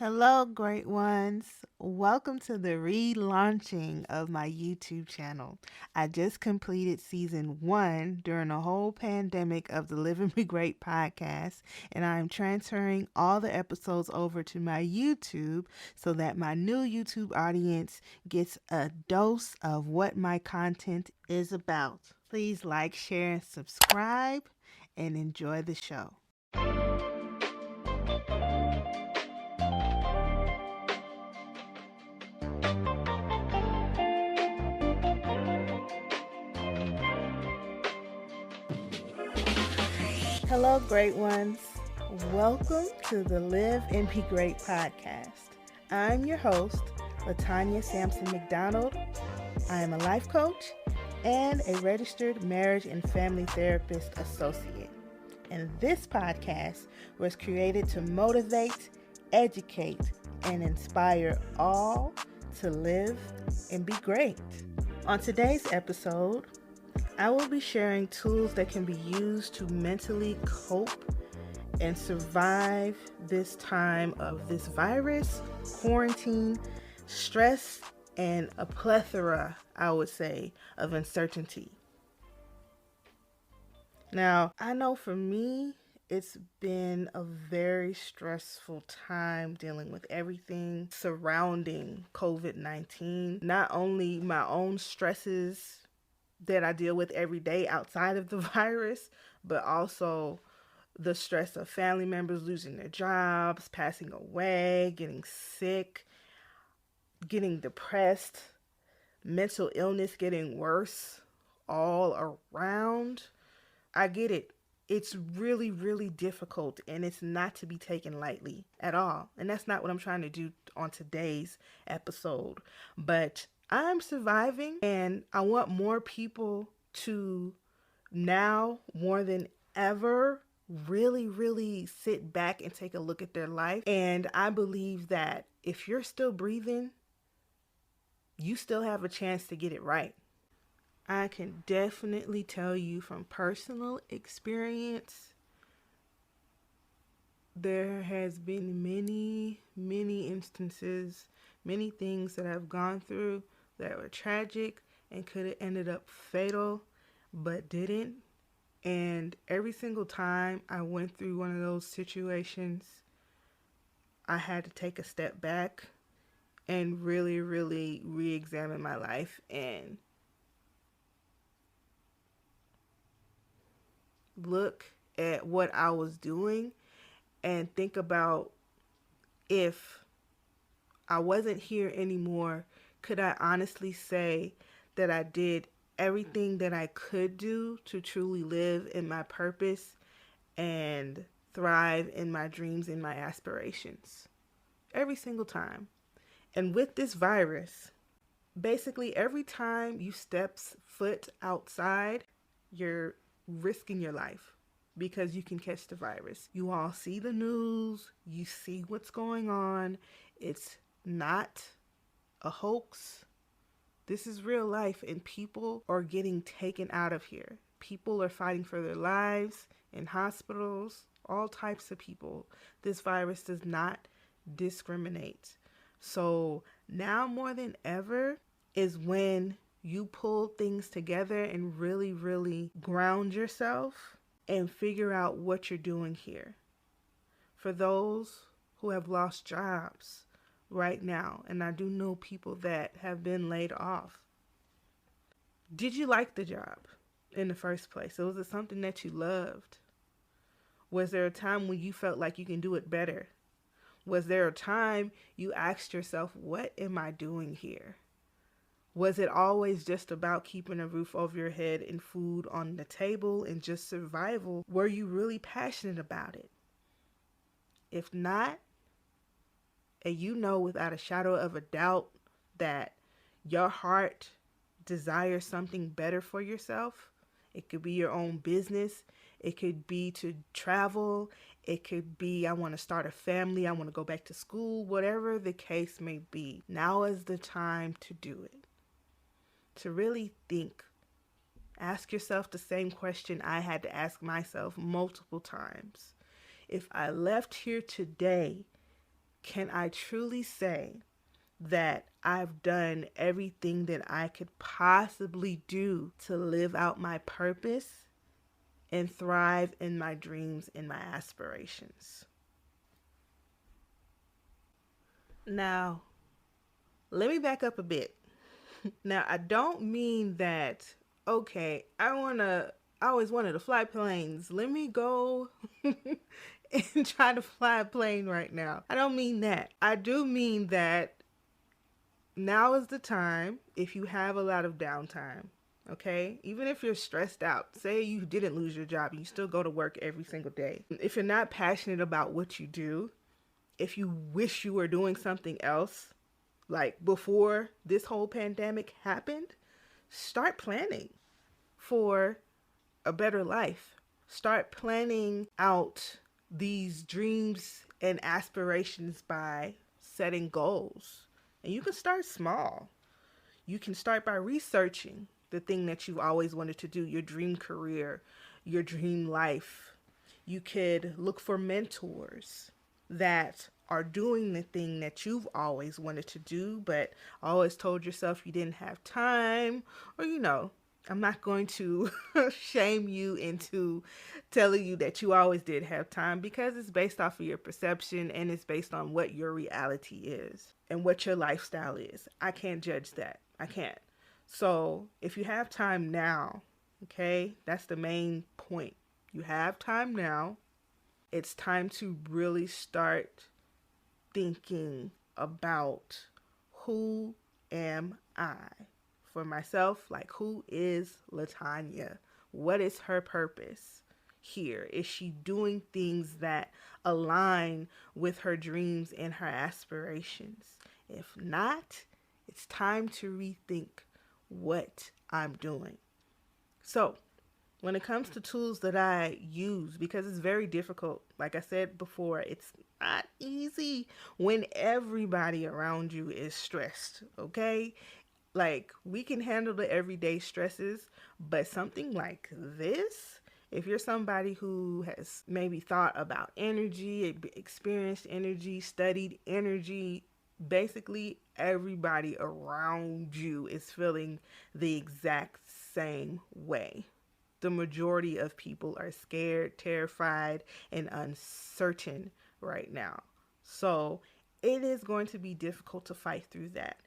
Hello, great ones. Welcome to the relaunching of my YouTube channel. I just completed season 1 during the whole pandemic of the Living Me Great podcast, and I am transferring all the episodes over to my YouTube so that my new YouTube audience gets a dose of what my content is about. Please like, share, and subscribe, and enjoy the show. Hello, great ones. Welcome to the Live and Be Great podcast. I'm your host, Latonya Sampson-McDonald. I am a life coach and a registered marriage and family therapist associate. And this podcast was created to motivate, educate, and inspire all to live and be great. On today's episode, I will be sharing tools that can be used to mentally cope and survive this time of this virus, quarantine, stress, and a plethora, I would say, of uncertainty. Now, I know for me, it's been a very stressful time dealing with everything surrounding COVID-19. Not only my own stresses that I deal with every day outside of the virus, but also the stress of family members losing their jobs, passing away, getting sick, getting depressed, mental illness getting worse all around. I get it. It's really, really difficult, and it's not to be taken lightly at all. And that's not what I'm trying to do on today's episode. But I'm surviving, and I want more people to now, more than ever, really, really sit back and take a look at their life. And I believe that if you're still breathing, you still have a chance to get it right. I can definitely tell you from personal experience, there has been many instances, many things that I've gone through that were tragic and could have ended up fatal, but didn't. And every single time I went through one of those situations, I had to take a step back and really, really re-examine my life and look at what I was doing and think about, if I wasn't here anymore, could I honestly say that I did everything that I could do to truly live in my purpose and thrive in my dreams and my aspirations? Every single time. And with this virus, basically every time you step foot outside, you're risking your life because you can catch the virus. You all see the news, you see what's going on. It's not a hoax. This is real life, and people are getting taken out of here. People are fighting for their lives in hospitals, all types of people. This virus does not discriminate. So now more than ever is when you pull things together and really, really ground yourself and figure out what you're doing here. For those who have lost jobs right now, and I do know people that have been laid off, did you like the job in the first place? So was it something that you loved? Was there a time when you felt like you can do it better? Was there a time you asked yourself, what am I doing here? Was it always just about keeping a roof over your head and food on the table and just survival? Were you really passionate about it? If not, and you know without a shadow of a doubt that your heart desires something better for yourself, it could be your own business, it could be to travel, it could be I want to start a family, I want to go back to school, whatever the case may be. Now is the time to do it. To really think. Ask yourself the same question I had to ask myself multiple times. If I left here today can I truly say that I've done everything that I could possibly do to live out my purpose and thrive in my dreams and my aspirations? Now, let me back up a bit. Now, I don't mean that, okay, I always wanted to fly planes. Let me go and try to fly a plane right now. I don't mean that. I do mean that now is the time, if you have a lot of downtime, okay? Even if you're stressed out, say you didn't lose your job, you still go to work every single day. If you're not passionate about what you do, if you wish you were doing something else, like before this whole pandemic happened, start planning for a better life. Start planning out these dreams and aspirations by setting goals. And you can start small. You can start by researching the thing that you've always wanted to do, your dream career, your dream life. You could look for mentors that are doing the thing that you've always wanted to do, but always told yourself you didn't have time, or I'm not going to shame you into telling you that you always did have time, because it's based off of your perception and it's based on what your reality is and what your lifestyle is. I can't judge that. I can't. So if you have time now, okay, that's the main point. You have time now. It's time to really start thinking about, who am I? For myself, like, who is Latonya? What is her purpose here? Is she doing things that align with her dreams and her aspirations? If not, it's time to rethink what I'm doing. So, when it comes to tools that I use, because it's very difficult, like I said before, it's not easy when everybody around you is stressed, okay? Like, we can handle the everyday stresses, but something like this, if you're somebody who has maybe thought about energy, experienced energy, studied energy, basically everybody around you is feeling the exact same way. The majority of people are scared, terrified, and uncertain right now. So it is going to be difficult to fight through that.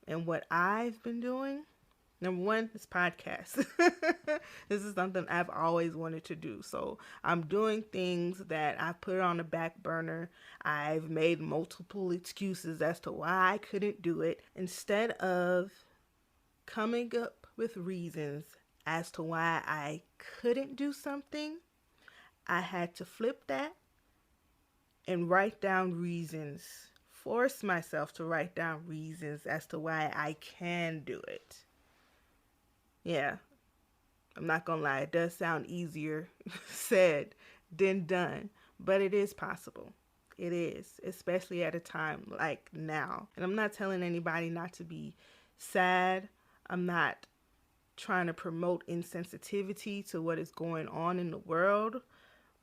And what I've been doing, number one, is podcasts. This is something I've always wanted to do. So I'm doing things that I put on the back burner. I've made multiple excuses as to why I couldn't do it. Instead of coming up with reasons as to why I couldn't do something, I had to flip that and write down reasons. Force myself to write down reasons as to why I can do it. Yeah, I'm not gonna lie, it does sound easier said than done, but it is possible. It is, especially at a time like now. And I'm not telling anybody not to be sad. I'm not trying to promote insensitivity to what is going on in the world,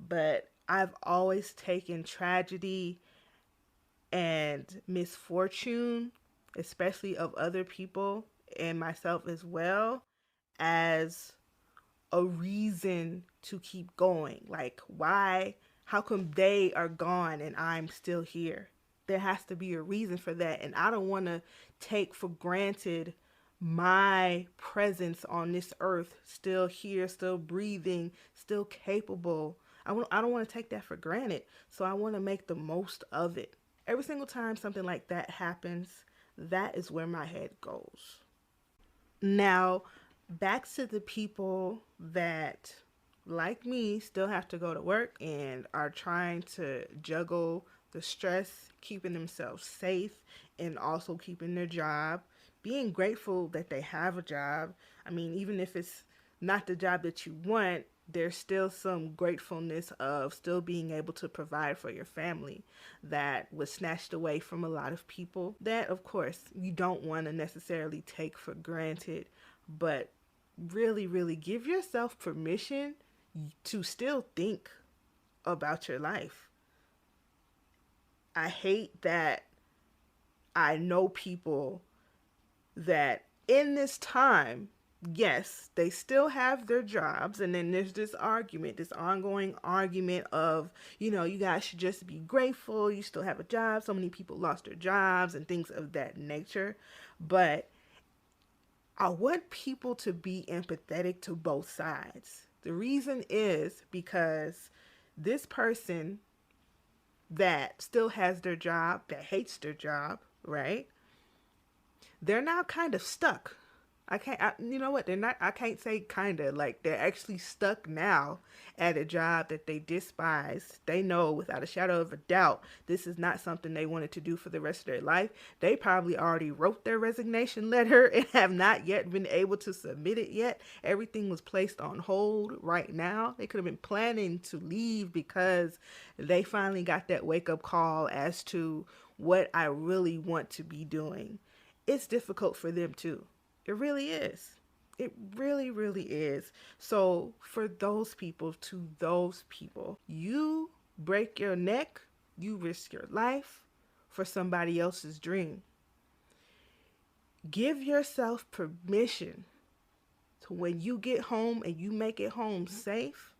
but I've always taken tragedy and misfortune, especially of other people and myself as well, as a reason to keep going. Like, why? How come they are gone and I'm still here? There has to be a reason for that. And I don't want to take for granted my presence on this earth, still here, still breathing, still capable. I don't want to take that for granted. So I want to make the most of it. Every single time something like that happens, that is where my head goes. Now, back to the people that, like me, still have to go to work and are trying to juggle the stress, keeping themselves safe, and also keeping their job, being grateful that they have a job. I mean, even if it's not the job that you want, there's still some gratefulness of still being able to provide for your family that was snatched away from a lot of people. That, of course, you don't want to necessarily take for granted, but really, really give yourself permission to still think about your life. I hate that I know people that in this time, yes, they still have their jobs. And then there's this argument, this ongoing argument of, you guys should just be grateful. You still have a job. So many people lost their jobs and things of that nature. But I want people to be empathetic to both sides. The reason is because this person that still has their job, that hates their job, right? They're now kind of stuck. You know what? They're not, I can't say kind of, like they're actually stuck now at a job that they despise. They know without a shadow of a doubt, this is not something they wanted to do for the rest of their life. They probably already wrote their resignation letter and have not yet been able to submit it yet. Everything was placed on hold right now. They could have been planning to leave because they finally got that wake up call as to what I really want to be doing. It's difficult for them too. It really is. It really, really is. So for those people, you break your neck, you risk your life for somebody else's dream. Give yourself permission to, when you get home and you make it home safe,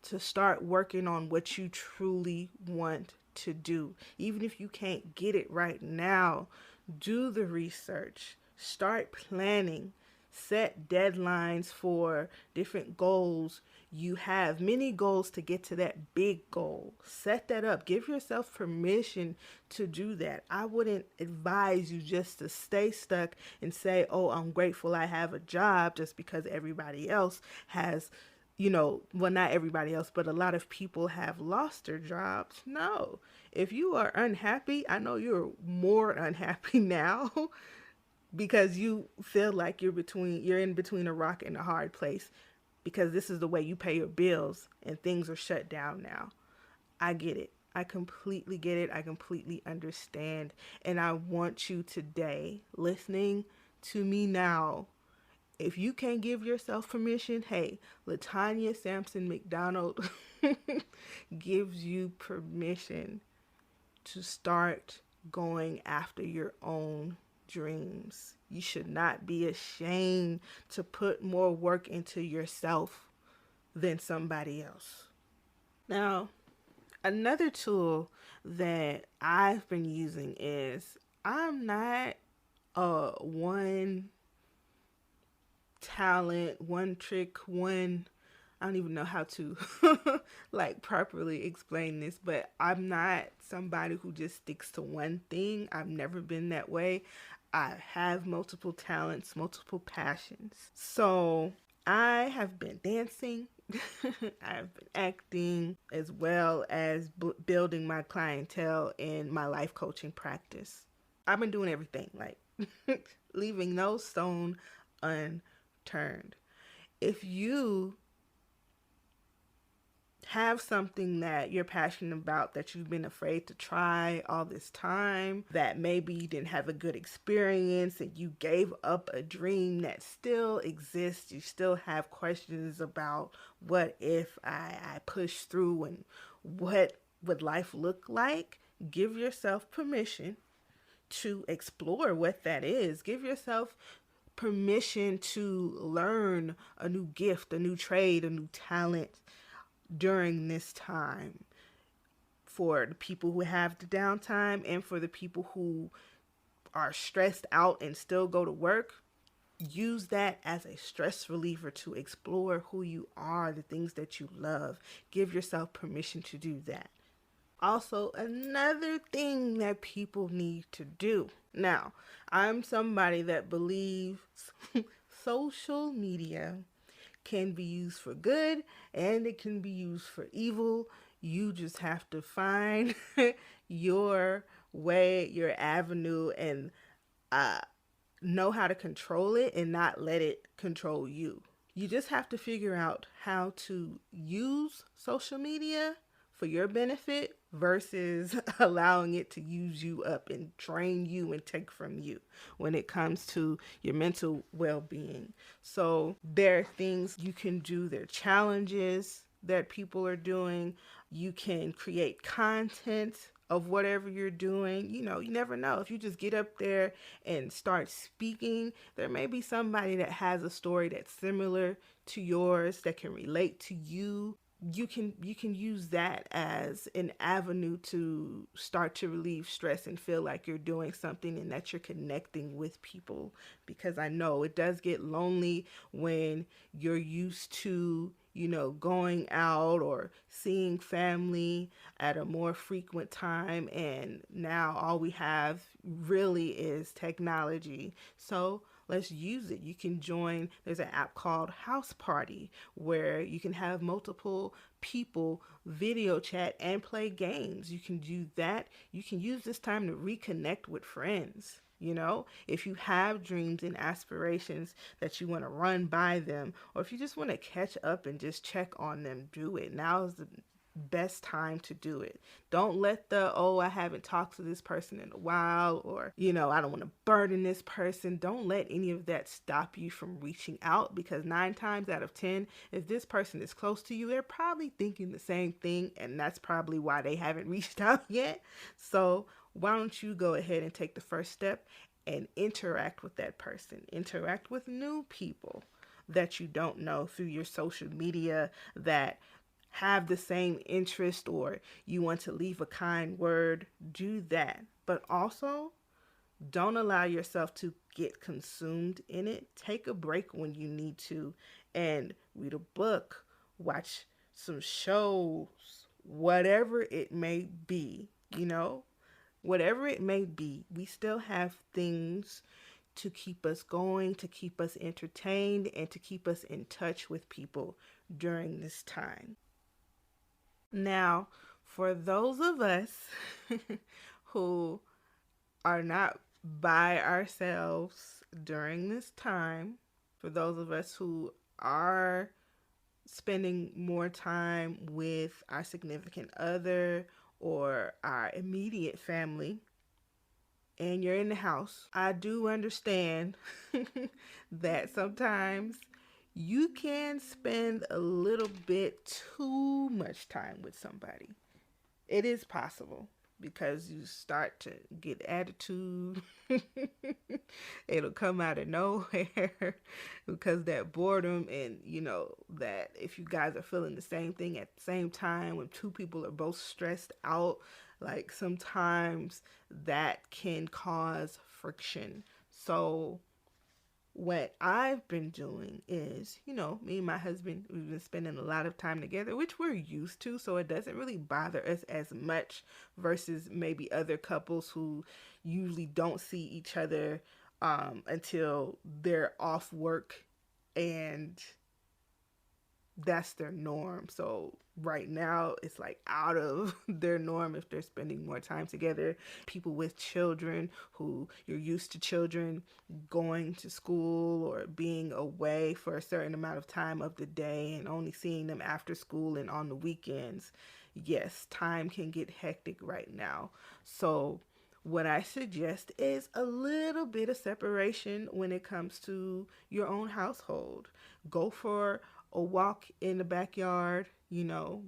to start working on what you truly want to do. Even if you can't get it right now, do the research. Start planning. Set deadlines for different goals. You have many goals to get to that big goal. Set that up. Give yourself permission to do that. I wouldn't advise you just to stay stuck and say, oh, I'm grateful I have a job, just because everybody else has, well, not everybody else, but a lot of people have lost their jobs. No. If you are unhappy, I know you're more unhappy now because you feel like you're in between a rock and a hard place, because this is the way you pay your bills and things are shut down now. I get it. I completely get it. I completely understand. And I want you today, listening to me now, if you can't give yourself permission, hey, Latonya Sampson-McDonald gives you permission to start going after your own dreams. You should not be ashamed to put more work into yourself than somebody else. Now, another tool that I've been using is, I'm not a one talent, one trick, I don't even know how to like properly explain this, but I'm not somebody who just sticks to one thing. I've never been that way. I have multiple talents, multiple passions. So I have been dancing, I've been acting, as well as building my clientele in my life coaching practice. I've been doing everything, like leaving no stone unturned. If you have something that you're passionate about that you've been afraid to try all this time, that maybe you didn't have a good experience and you gave up a dream that still exists, you still have questions about what if I push through and what would life look like, give yourself permission to explore what that is. Give yourself permission to learn a new gift, a new trade, a new talent during this time. For the people who have the downtime and for the people who are stressed out and still go to work, use that as a stress reliever to explore who you are, the things that you love. Give yourself permission to do that. Also, another thing that people need to do. Now, I'm somebody that believes social media can be used for good and it can be used for evil. You just have to find your way, your avenue, and know how to control it and not let it control you. You just have to figure out how to use social media for your benefit versus allowing it to use you up and drain you and take from you when it comes to your mental well-being. So there are things you can do. There are challenges that people are doing. You can create content of whatever you're doing. You never know. If you just get up there and start speaking, there may be somebody that has a story that's similar to yours that can relate to you. You can use that as an avenue to start to relieve stress and feel like you're doing something and that you're connecting with people, because I know it does get lonely when you're used to going out or seeing family at a more frequent time, and now all we have really is technology. So let's use it. You can join, there's an app called House Party where you can have multiple people video chat and play games. You can do that. You can use this time to reconnect with friends. If you have dreams and aspirations that you want to run by them, or if you just want to catch up and just check on them, do it. Now is the best time to do it. Don't let I haven't talked to this person in a while, or I don't want to burden this person. Don't let any of that stop you from reaching out, because 9 times out of 10, if this person is close to you, they're probably thinking the same thing, and that's probably why they haven't reached out yet. So why don't you go ahead and take the first step and interact with that person? Interact with new people that you don't know through your social media that have the same interest, or you want to leave a kind word. Do that. But also, don't allow yourself to get consumed in it. Take a break when you need to and read a book, watch some shows, whatever it may be, whatever it may be. We still have things to keep us going, to keep us entertained, and to keep us in touch with people during this time. Now, for those of us who are not by ourselves during this time, for those of us who are spending more time with our significant other or our immediate family, and you're in the house, I do understand that sometimes you can spend a little bit too much time with somebody. It is possible, because you start to get attitude. It'll come out of nowhere because that boredom, and that if you guys are feeling the same thing at the same time, when two people are both stressed out, like sometimes that can cause friction. So what I've been doing is, me and my husband, we've been spending a lot of time together, which we're used to, so it doesn't really bother us as much versus maybe other couples who usually don't see each other until they're off work, and that's their norm. So right now it's like out of their norm if they're spending more time together. People with children, who you're used to children going to school or being away for a certain amount of time of the day and only seeing them after school and on the weekends. Yes, time can get hectic right now. So what I suggest is a little bit of separation when it comes to your own household. Go for a walk in the backyard,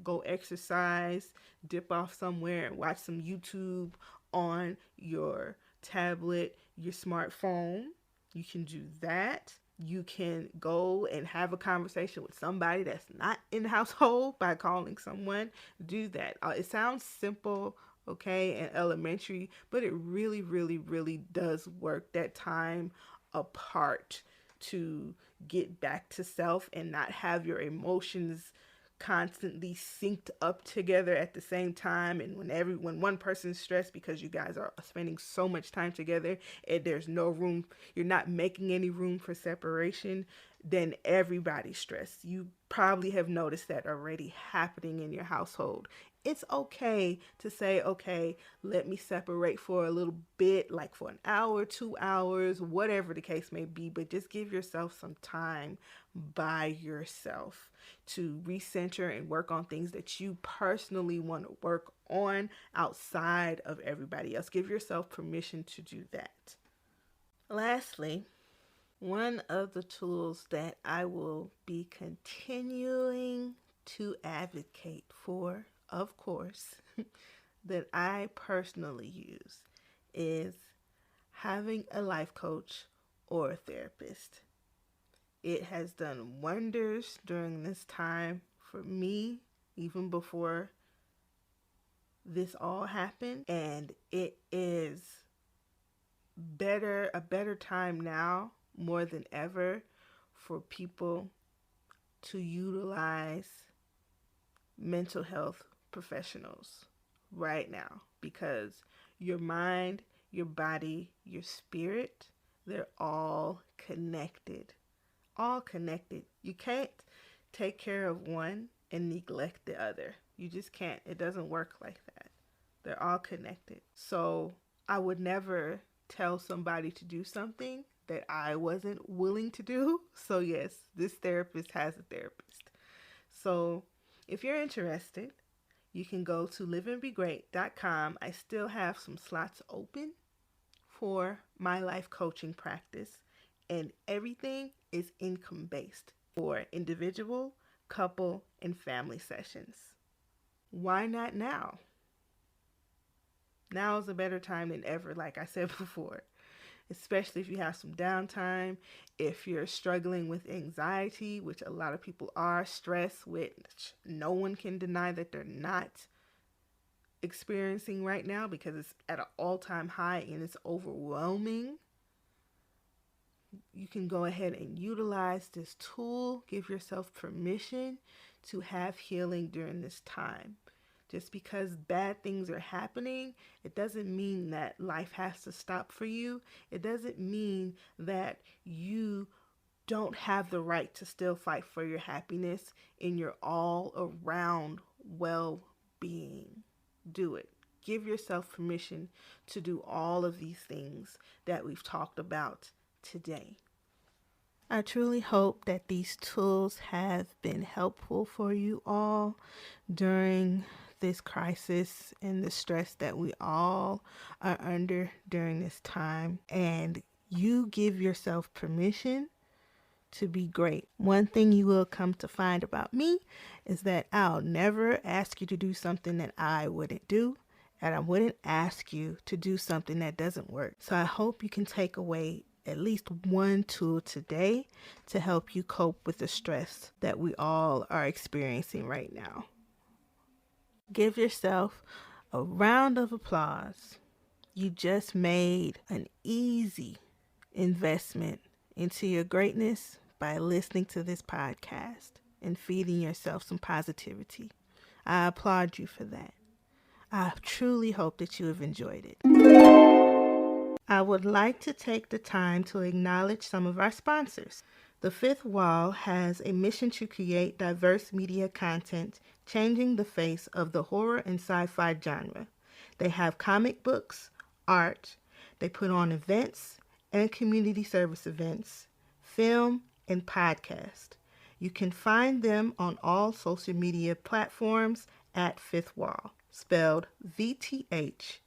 go exercise, dip off somewhere and watch some YouTube on your tablet, your smartphone. You can do that. You can go and have a conversation with somebody that's not in the household by calling someone. Do that. It sounds simple, okay, and elementary, but it really, really, really does work. That time apart to get back to self and not have your emotions constantly synced up together at the same time. And when one person's stressed because you guys are spending so much time together and there's no room, you're not making any room for separation, then everybody's stressed. You probably have noticed that already happening in your household. It's okay to say, okay, let me separate for a little bit, like for an hour, 2 hours, whatever the case may be, but just give yourself some time by yourself to recenter and work on things that you personally want to work on outside of everybody else. Give yourself permission to do that. Lastly, one of the tools that I will be continuing to advocate for, of course, that I personally use is having a life coach or a therapist. It has done wonders during this time for me, even before this all happened. And it is a better time now more than ever for people to utilize mental health professionals right now, because your mind, your body, your spirit, they're all connected. All connected. You can't take care of one and neglect the other. You just can't. It doesn't work like that. They're all connected. So I would never tell somebody to do something that I wasn't willing to do. So yes, this therapist has a therapist. So if you're interested, you can go to liveandbegreat.com. I still have some slots open for my life coaching practice, and everything is income based for individual, couple, and family sessions. Why not now? Now is a better time than ever, like I said before, especially if you have some downtime, if you're struggling with anxiety, which a lot of people are, stress, which no one can deny that they're not experiencing right now because it's at an all-time high and it's overwhelming. You can go ahead and utilize this tool. Give yourself permission to have healing during this time. Just because bad things are happening, it doesn't mean that life has to stop for you. It doesn't mean that you don't have the right to still fight for your happiness and your all-around well-being. Do it. Give yourself permission to do all of these things that we've talked about today. I truly hope that these tools have been helpful for you all during this crisis and the stress that we all are under during this time. And you give yourself permission to be great. One thing you will come to find about me is that I'll never ask you to do something that I wouldn't do, and I wouldn't ask you to do something that doesn't work. So I hope you can take away at least one tool today to help you cope with the stress that we all are experiencing right now. Give yourself a round of applause. You just made an easy investment into your greatness by listening to this podcast and feeding yourself some positivity. I applaud you for that. I truly hope that you have enjoyed it. I would like to take the time to acknowledge some of our sponsors. The Fifth Wall has a mission to create diverse media content, changing the face of the horror and sci-fi genre. They have comic books, art, they put on events and community service events, film, and podcast. You can find them on all social media platforms at Fifth Wall, spelled VTHWALL.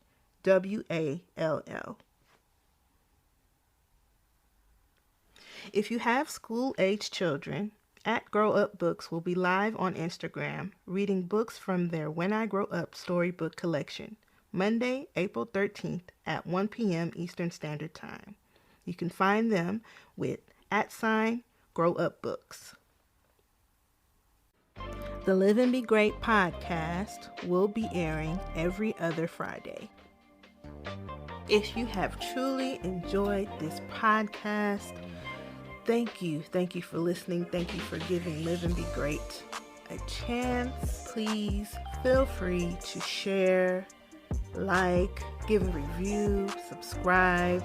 If you have school-age children, at Grow Up Books will be live on Instagram reading books from their When I Grow Up storybook collection, Monday, April 13th at 1 p.m. Eastern Standard Time. You can find them with @Grow Up Books. The Live and Be Great podcast will be airing every other Friday. If you have truly enjoyed this podcast, thank you. Thank you for listening. Thank you for giving Live and Be Great a chance. Please feel free to share, like, give a review, subscribe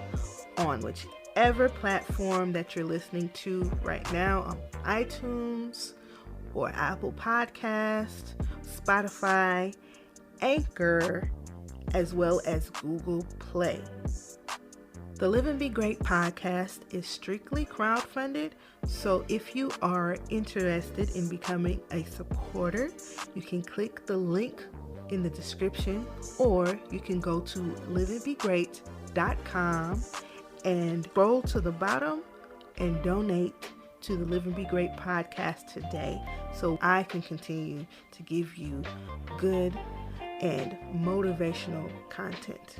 on whichever platform that you're listening to right now, on iTunes or Apple Podcast, Spotify, Anchor, as well as Google Play. The Live and Be Great podcast is strictly crowdfunded, so if you are interested in becoming a supporter, you can click the link in the description, or you can go to liveandbegreat.com and scroll to the bottom and donate to the Live and Be Great podcast today, so I can continue to give you good and motivational content.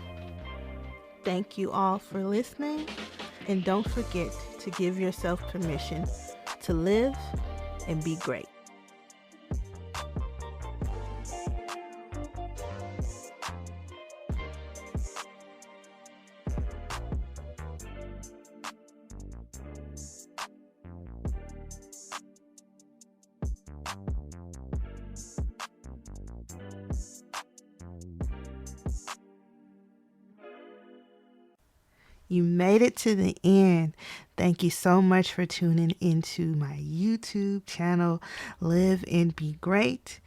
Thank you all for listening, and don't forget to give yourself permission to live and be great. You made it to the end. Thank you so much for tuning into my YouTube channel, Live and Be Great.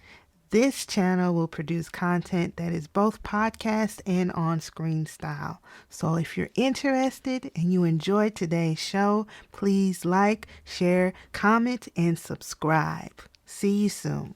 This channel will produce content that is both podcast and on-screen style. So if you're interested and you enjoyed today's show, please like, share, comment, and subscribe. See you soon.